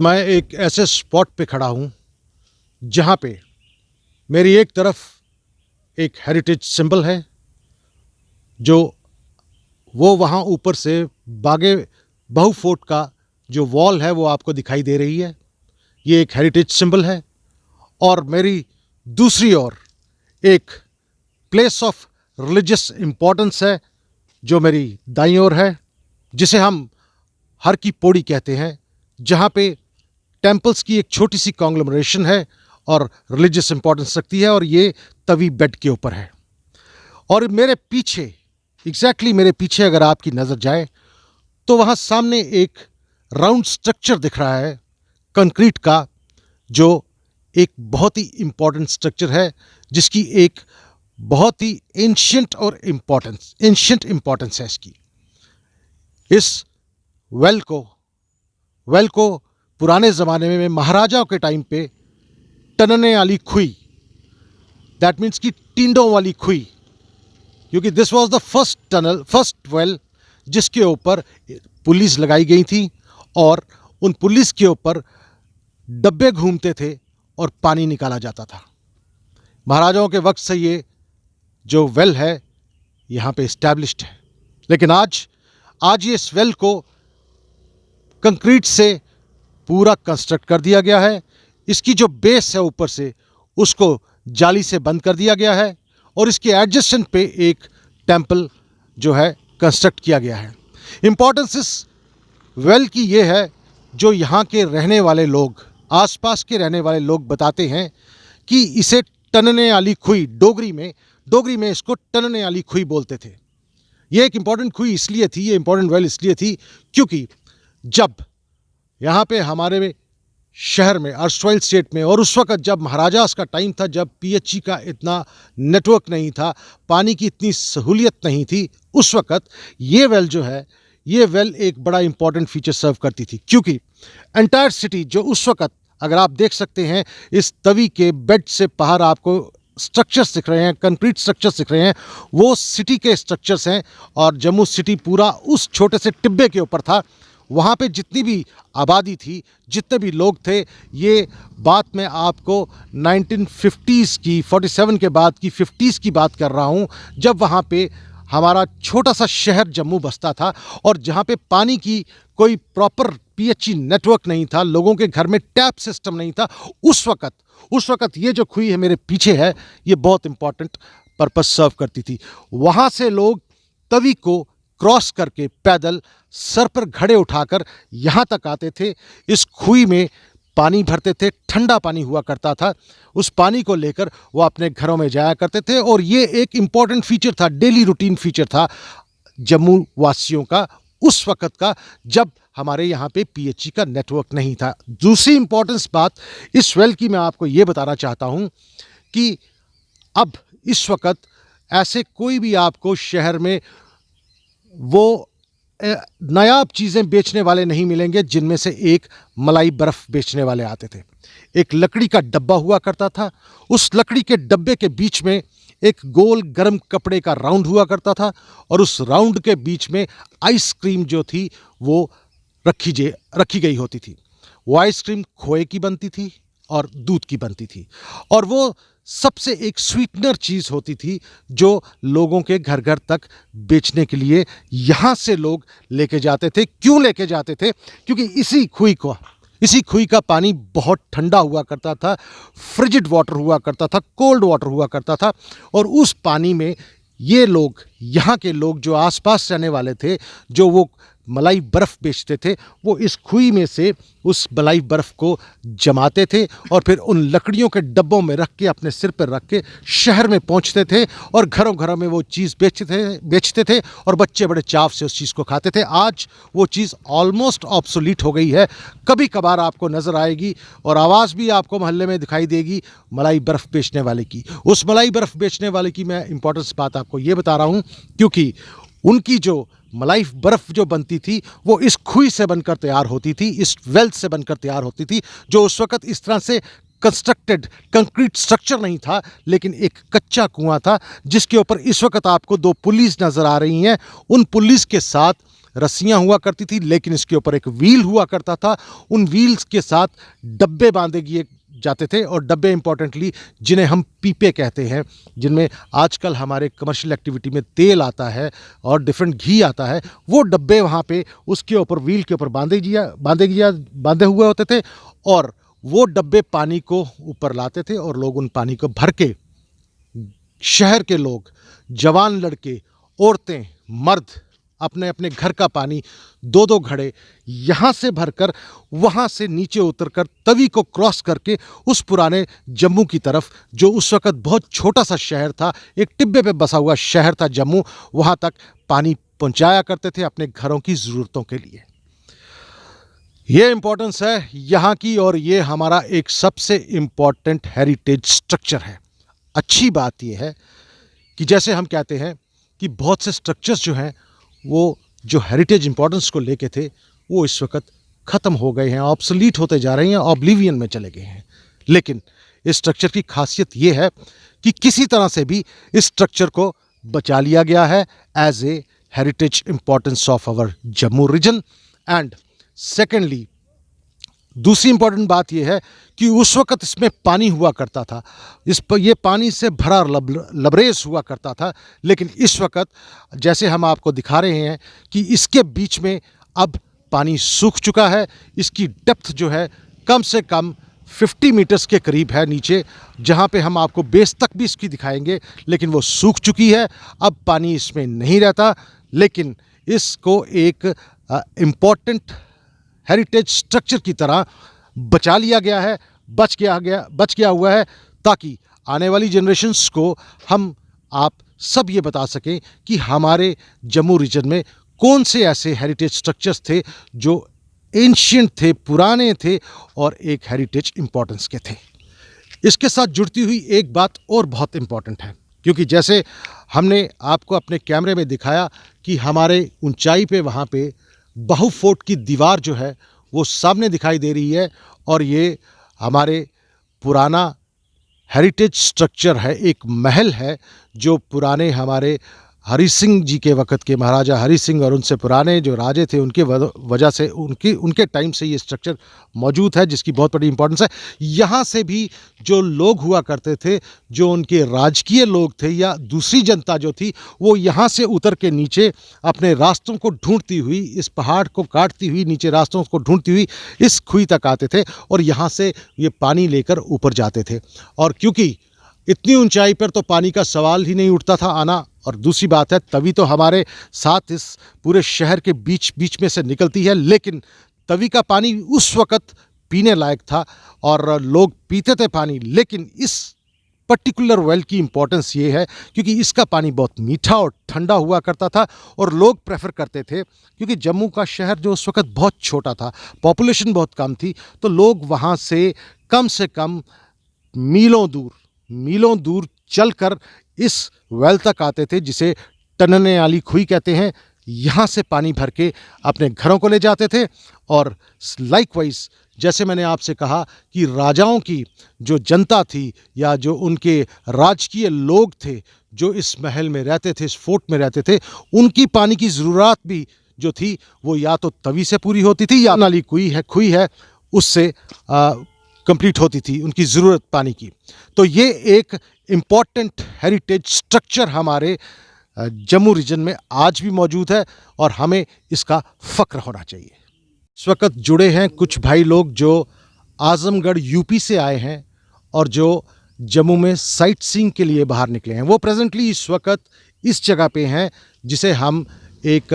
मैं एक ऐसे स्पॉट पे खड़ा हूँ जहाँ पे मेरी एक तरफ एक हेरिटेज सिंबल है, जो वो वहाँ ऊपर से बागे बहु फोर्ट का जो वॉल है वो आपको दिखाई दे रही है। ये एक हेरिटेज सिंबल है। और मेरी दूसरी ओर एक प्लेस ऑफ रिलीजियस इम्पोर्टेंस है जो मेरी दाईं ओर है, जिसे हम हर की पौड़ी कहते हैं, जहाँ पे टेम्पल्स की एक छोटी सी कॉन्ग्लोमरेशन है और रिलीजियस इंपॉर्टेंस रखती है, और ये तवी बेड के ऊपर है। और मेरे पीछे एग्जैक्टली मेरे पीछे अगर आपकी नज़र जाए तो वहाँ सामने एक राउंड स्ट्रक्चर दिख रहा है कंक्रीट का, जो एक बहुत ही इम्पॉर्टेंट स्ट्रक्चर है, जिसकी एक बहुत ही एंशियंट इम्पॉर्टेंस है इसकी। इस वेल को पुराने ज़माने में महाराजाओं के टाइम पे टनने वाली खुई, दैट मीन्स कि टींडों वाली खुई, क्योंकि this was the first well जिसके ऊपर पुलिस लगाई गई थी, और उन पुलिस के ऊपर डब्बे घूमते थे और पानी निकाला जाता था। महाराजाओं के वक्त से ये जो वेल है यहाँ पे इस्टेब्लिश्ड है। लेकिन आज ये इस वेल को कंक्रीट से पूरा कंस्ट्रक्ट कर दिया गया है। इसकी जो बेस है ऊपर से, उसको जाली से बंद कर दिया गया है, और इसके एडजेसेंट पे एक टेंपल जो है कंस्ट्रक्ट किया गया है। इम्पॉर्टेंस इस वेल की ये है, जो यहाँ के रहने वाले लोग, आसपास के रहने वाले लोग बताते हैं कि इसे टनने वाली खुई, डोगरी में इसको टनने वाली खुई बोलते थे। ये एक इम्पॉर्टेंट खुई इसलिए थी, ये इम्पॉर्टेंट वेल इसलिए थी क्योंकि जब यहाँ पे हमारे शहर में, अर्स्टवाइल स्टेट में, और उस वक्त जब महाराजास का टाइम था, जब पीएचई का इतना नेटवर्क नहीं था, पानी की इतनी सहूलियत नहीं थी, उस वक्त ये वेल जो है, ये वेल एक बड़ा इंपॉर्टेंट फीचर सर्व करती थी। क्योंकि एंटायर सिटी जो उस वक्त, अगर आप देख सकते हैं इस तवी के बेड से बाहर आपको स्ट्रक्चर्स दिख रहे हैं, कंक्रीट स्ट्रक्चर्स दिख रहे हैं, वो सिटी के स्ट्रक्चर्स हैं। और जम्मू सिटी पूरा उस छोटे से टिब्बे के ऊपर था। वहाँ पे जितनी भी आबादी थी, जितने भी लोग थे, ये बात मैं आपको 1950s की, 47 के बाद की 50s की बात कर रहा हूँ, जब वहाँ पे हमारा छोटा सा शहर जम्मू बसता था, और जहाँ पे पानी की कोई प्रॉपर पीएचई नेटवर्क नहीं था, लोगों के घर में टैप सिस्टम नहीं था। उस वक्त ये जो खुई है मेरे पीछे है, ये बहुत इंपॉर्टेंट पर्पस सर्व करती थी। वहाँ से लोग तवी को क्रॉस करके पैदल सर पर घड़े उठाकर यहाँ तक आते थे। इस खुई में पानी भरते थे, ठंडा पानी हुआ करता था। उस पानी को लेकर वो अपने घरों में जाया करते थे, और ये एक इम्पॉर्टेंट फीचर था, डेली रूटीन फीचर था जम्मू वासियों का उस वक़्त का, जब हमारे यहाँ पे पीएचई का नेटवर्क नहीं था। दूसरी इम्पॉर्टेंस बात इस वेल की मैं आपको ये बताना चाहता हूँ कि अब इस वक़्त ऐसे कोई भी आपको शहर में वो नायाब चीज़ें बेचने वाले नहीं मिलेंगे, जिनमें से एक मलाई बर्फ़ बेचने वाले आते थे। एक लकड़ी का डब्बा हुआ करता था, उस लकड़ी के डब्बे के बीच में एक गोल गर्म कपड़े का राउंड हुआ करता था, और उस राउंड के बीच में आइसक्रीम जो थी वो रखी गई होती थी। वो आइसक्रीम खोए की बनती थी और दूध की बनती थी, और वो सबसे एक स्वीटनर चीज़ होती थी, जो लोगों के घर घर तक बेचने के लिए यहाँ से लोग लेके जाते थे। क्यों लेके जाते थे? क्योंकि इसी खुई का पानी बहुत ठंडा हुआ करता था, फ्रिजिड वाटर हुआ करता था, कोल्ड वाटर हुआ करता था, और उस पानी में ये लोग, यहाँ के लोग जो आसपास रहने वाले थे, जो वो मलाई बर्फ़ बेचते थे, वो इस खुई में से उस मलाई बर्फ़ को जमाते थे, और फिर उन लकड़ियों के डब्बों में रख के, अपने सिर पर रख के शहर में पहुंचते थे, और घरों घरों में वो चीज़ बेचते थे, और बच्चे बड़े चाव से उस चीज़ को खाते थे। आज वो चीज़ ऑलमोस्ट ऑब्सोलीट हो गई है। कभी कभार आपको नज़र आएगी, और आवाज़ भी आपको मोहल्ले में दिखाई देगी मलाई बर्फ़ बेचने वाले की। उस मलाई बर्फ़ बेचने वाले की मैं इंपॉर्टेंस बात आपको ये बता रहा हूँ, क्योंकि उनकी जो मलाई बर्फ़ जो बनती थी, वो इस खुई से बनकर तैयार होती थी, इस वेल से बनकर तैयार होती थी, जो उस वक़्त इस तरह से कंस्ट्रक्टेड कंक्रीट स्ट्रक्चर नहीं था, लेकिन एक कच्चा कुआं था, जिसके ऊपर इस वक्त आपको दो पुलिस नज़र आ रही हैं। उन पुलिस के साथ रस्सियां हुआ करती थी, लेकिन इसके ऊपर एक व्हील हुआ करता था। उन व्हील्स के साथ डब्बे बांधे गए जाते थे, और डब्बे इंपॉर्टेंटली जिन्हें हम पीपे कहते हैं, जिनमें आजकल हमारे कमर्शियल एक्टिविटी में तेल आता है और डिफरेंट घी आता है, वो डब्बे वहाँ पे उसके ऊपर व्हील के ऊपर बांधे हुए होते थे, और वो डब्बे पानी को ऊपर लाते थे और लोग उन पानी को भर के, शहर के लोग, जवान लड़के, औरतें, मर्द अपने अपने घर का पानी 2-2 घड़े यहाँ से भरकर वहाँ से नीचे उतरकर तवी को क्रॉस करके उस पुराने जम्मू की तरफ, जो उस वक़्त बहुत छोटा सा शहर था, एक टिब्बे पे बसा हुआ शहर था जम्मू, वहाँ तक पानी पहुँचाया करते थे अपने घरों की ज़रूरतों के लिए। ये इम्पोर्टेंस है यहाँ की, और ये हमारा एक सबसे इम्पॉर्टेंट हेरिटेज स्ट्रक्चर है। अच्छी बात यह है कि जैसे हम कहते हैं कि बहुत से स्ट्रक्चर्स जो हैं वो जो हेरिटेज इंपॉर्टेंस को लेके थे, वो इस वक्त ख़त्म हो गए हैं, ऑब्सोलीट होते जा रहे हैं, ऑब्लिवियन में चले गए हैं। लेकिन इस स्ट्रक्चर की खासियत ये है कि किसी तरह से भी इस स्ट्रक्चर को बचा लिया गया है as a heritage importance of our Jammu region. And secondly, दूसरी इंपॉर्टेंट बात यह है कि उस वक़्त इसमें पानी हुआ करता था, ये पानी से भरा लबरेज हुआ करता था, लेकिन इस वक़्त जैसे हम आपको दिखा रहे हैं कि इसके बीच में अब पानी सूख चुका है। इसकी डेप्थ जो है कम से कम 50 मीटर्स के करीब है नीचे, जहाँ पे हम आपको बेस तक भी इसकी दिखाएंगे, लेकिन वो सूख चुकी है। अब पानी इसमें नहीं रहता, लेकिन इसको एक इम्पॉर्टेंट हेरिटेज स्ट्रक्चर की तरह बचा लिया गया है, बच गया हुआ है, ताकि आने वाली जनरेशन्स को हम आप सब ये बता सकें कि हमारे जम्मू रीजन में कौन से ऐसे हेरिटेज स्ट्रक्चर्स थे जो एंशिएंट थे, पुराने थे और एक हेरिटेज इंपॉर्टेंस के थे। इसके साथ जुड़ती हुई एक बात और बहुत इम्पॉर्टेंट है, क्योंकि जैसे हमने आपको अपने कैमरे में दिखाया कि हमारे ऊंचाई पे वहाँ पे बाहु फोर्ट की दीवार जो है वो सामने दिखाई दे रही है, और ये हमारे पुराना हेरिटेज स्ट्रक्चर है, एक महल है जो पुराने हमारे हरि सिंह जी के वक़्त के, महाराजा हरि सिंह और उनसे पुराने जो राजे थे उनके वजह से, उनके टाइम से ये स्ट्रक्चर मौजूद है, जिसकी बहुत बड़ी इंपॉर्टेंस है। यहाँ से भी जो लोग हुआ करते थे, जो उनके राजकीय लोग थे या दूसरी जनता जो थी, वो यहाँ से उतर के नीचे अपने रास्तों को ढूंढती हुई, इस पहाड़ को काटती हुई नीचे रास्तों को ढूंढती हुई इस खुई तक आते थे, और यहाँ से ये पानी लेकर ऊपर जाते थे। और क्योंकि इतनी ऊंचाई पर तो पानी का सवाल ही नहीं उठता था आना, और दूसरी बात है तवी तो हमारे साथ इस पूरे शहर के बीच में से निकलती है, लेकिन तवी का पानी उस वक़्त पीने लायक था और लोग पीते थे पानी। लेकिन इस पर्टिकुलर वेल की इम्पोर्टेंस ये है क्योंकि इसका पानी बहुत मीठा और ठंडा हुआ करता था, और लोग प्रेफर करते थे, क्योंकि जम्मू का शहर जो उस वक़्त बहुत छोटा था, पॉपुलेशन बहुत कम थी, तो लोग वहाँ से कम मीलों दूर चलकर इस वेल तक आते थे, जिसे टनने वाली खुई कहते हैं। यहाँ से पानी भर के अपने घरों को ले जाते थे। और लाइकवाइज जैसे मैंने आपसे कहा कि राजाओं की जो जनता थी या जो उनके राजकीय लोग थे जो इस महल में रहते थे, इस फोर्ट में रहते थे, उनकी पानी की ज़रूरत भी जो थी वो या तो तवी से पूरी होती थी या नाली खुई है उससे कंप्लीट होती थी उनकी ज़रूरत पानी की। तो ये एक इम्पॉर्टेंट हेरिटेज स्ट्रक्चर हमारे जम्मू रीजन में आज भी मौजूद है, और हमें इसका फ़ख्र होना चाहिए। इस वक्त जुड़े हैं कुछ भाई लोग जो आज़मगढ़ यूपी से आए हैं और जो जम्मू में साइट सीइंग के लिए बाहर निकले हैं। वो प्रेजेंटली इस वक्त इस जगह पे हैं जिसे हम एक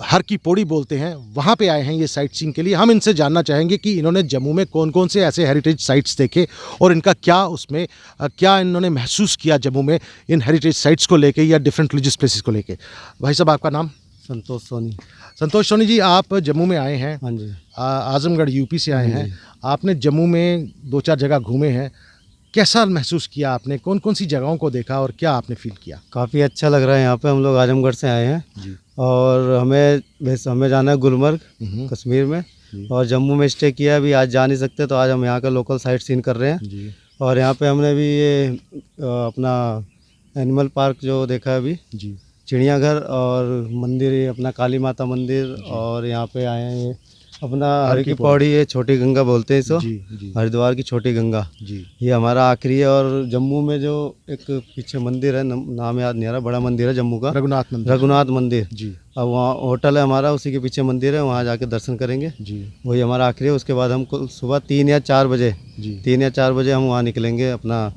हर की पौड़ी बोलते हैं, वहाँ पे आए हैं ये साइट सीइंग के लिए। हम इनसे जानना चाहेंगे कि इन्होंने जम्मू में कौन कौन से ऐसे हेरिटेज साइट्स देखे और इनका क्या इन्होंने महसूस किया जम्मू में इन हेरिटेज साइट्स को लेके या डिफरेंट रिलीजियस प्लेसेस को लेके। भाई साहब, आपका नाम? संतोष सोनी जी, आप जम्मू में आए हैं। हाँ जी। आज़मगढ़ यूपी से आए हैं। आपने जम्मू में 2-4 जगह घूमे हैं, कैसा महसूस किया आपने? कौन कौन सी जगहों को देखा और क्या आपने फील किया? काफ़ी अच्छा लग रहा है यहाँ पे। हम लोग आजमगढ़ से आए हैं जी। और हमें जाना है गुलमर्ग कश्मीर में, और जम्मू में स्टे किया। अभी आज जा नहीं सकते तो आज हम यहाँ का लोकल साइट सीन कर रहे हैं जी। और यहाँ पे हमने भी ये अपना एनिमल पार्क जो देखा है अभी जी, चिड़ियाघर और मंदिर ये अपना काली माता मंदिर, और यहाँ पे आए हैं ये अपना हर की पौड़ी, ये छोटी गंगा बोलते हैं इसको, जी हरिद्वार की छोटी गंगा। जी ये हमारा आखिरी है। और जम्मू में जो एक पीछे मंदिर है, नाम याद नहीं आ रहा, बड़ा मंदिर है जम्मू का, रघुनाथ मंदिर जी। अब वहाँ होटल है हमारा, उसी के पीछे मंदिर है, वहाँ जाके दर्शन करेंगे जी वही हमारा आखिरी है। उसके बाद हम सुबह 3 या 4 बजे जी 3 या 4 बजे हम वहाँ निकलेंगे अपना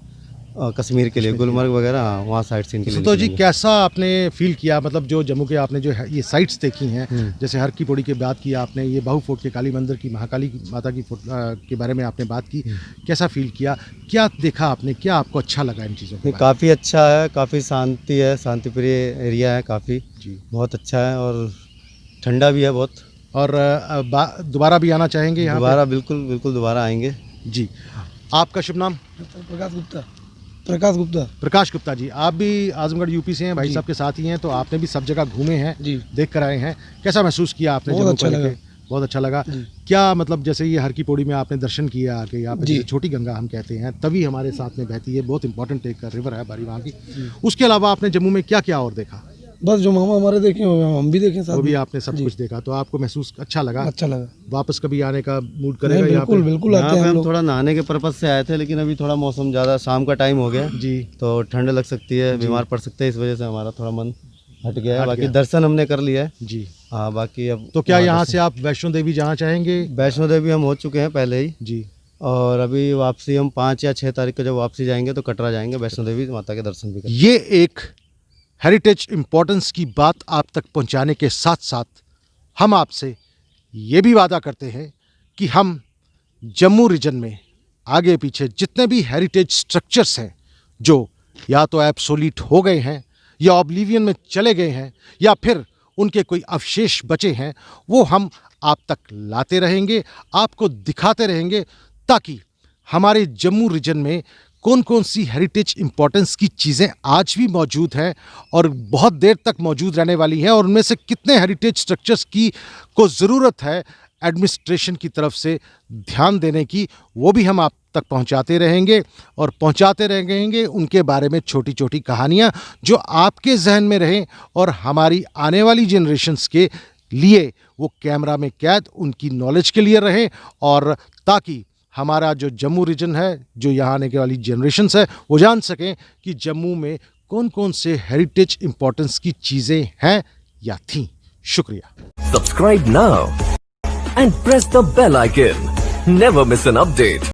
कश्मीर के लिए, गुलमर्ग वगैरह, हाँ वहाँ साइट सीन के लिए तो जी निकलेंगे। कैसा आपने फील किया, मतलब जो जम्मू के आपने जो ये साइट्स देखी हैं, जैसे हर की पौड़ी की बात की आपने, ये बाहू फोर्ट के काली मंदिर की, महाकाली माता की के बारे में आपने बात की, कैसा फील किया, क्या देखा आपने, क्या आपको अच्छा लगा इन चीज़ों ये को? काफ़ी अच्छा है, काफ़ी शांति है, शांति प्रिय एरिया है काफ़ी, जी। बहुत अच्छा है और ठंडा भी है बहुत। और दोबारा भी आना चाहेंगे यहाँ पे? दोबारा बिल्कुल बिल्कुल दोबारा आएंगे जी। आपका शुभ नाम? प्रकाश गुप्ता जी, आप भी आजमगढ़ यूपी से हैं, भाई साहब के साथ ही हैं, तो आपने भी सब जगह घूमे हैं, देख कर आए हैं, कैसा महसूस किया आपने? बहुत अच्छा लगा। बहुत अच्छा लगा। क्या मतलब जैसे ये हर की पौड़ी में आपने दर्शन किया आके, यहाँ पे जैसे छोटी गंगा हम कहते हैं, तभी हमारे साथ में बहती है, बहुत इंपॉर्टेंट एक रिवर है हमारी वहाँ की। उसके अलावा आपने जम्मू में क्या क्या और देखा? बस जो मामा हमारे देखे हम भी देखे साथ वो भी में। आपने सब कुछ देखा, तो आपको महसूस अच्छा लगा? अच्छा लगा। वापस कभी आने का मूड नहीं, करेगा यहाँ पे? बिल्कुल बिल्कुल यहाँ आते पे हैं हम हम लोग। थोड़ा नहाने के पर्पज से आए थे, लेकिन अभी थोड़ा मौसम ज़्यादा शाम का टाइम हो गया जी। तो ठंड लग सकती है, बीमार पड़ सकते हैं, इस वजह से हमारा थोड़ा मन हट गया है। हट बाकी गया। दर्शन हमने कर लिया है जी। हाँ, बाकी अब तो क्या यहाँ से आप वैष्णो देवी जाना चाहेंगे? वैष्णो देवी हम हो चुके हैं पहले ही, जी। और अभी वापसी हम 5 या 6 तारीख को जब वापसी जाएंगे तो कटरा जाएंगे, वैष्णो देवी माता के दर्शन भी करेंगे। ये एक हेरिटेज इम्पोर्टेंस की बात आप तक पहुंचाने के साथ साथ हम आपसे ये भी वादा करते हैं कि हम जम्मू रीजन में आगे पीछे जितने भी हेरिटेज स्ट्रक्चर्स हैं जो या तो एब्सोलीट हो गए हैं या ऑब्लिवियन में चले गए हैं या फिर उनके कोई अवशेष बचे हैं, वो हम आप तक लाते रहेंगे, आपको दिखाते रहेंगे, ताकि हमारे जम्मू रीजन में कौन कौन सी हेरिटेज इम्पोर्टेंस की चीज़ें आज भी मौजूद हैं और बहुत देर तक मौजूद रहने वाली हैं, और उनमें से कितने हेरिटेज स्ट्रक्चर्स की को ज़रूरत है एडमिनिस्ट्रेशन की तरफ से ध्यान देने की, वो भी हम आप तक पहुंचाते रहेंगे और पहुंचाते रहेंगे उनके बारे में छोटी छोटी कहानियां जो आपके जहन में रहें और हमारी आने वाली जनरेशन्स के लिए वो कैमरा में कैद उनकी नॉलेज के लिए रहें, और ताकि हमारा जो जम्मू रीजन है, जो यहाँ आने के वाली जनरेशन्स है, वो जान सकें कि जम्मू में कौन कौन से हेरिटेज इम्पोर्टेंस की चीज़ें हैं या थीं। शुक्रिया। Subscribe now and press the bell icon. Never miss an update.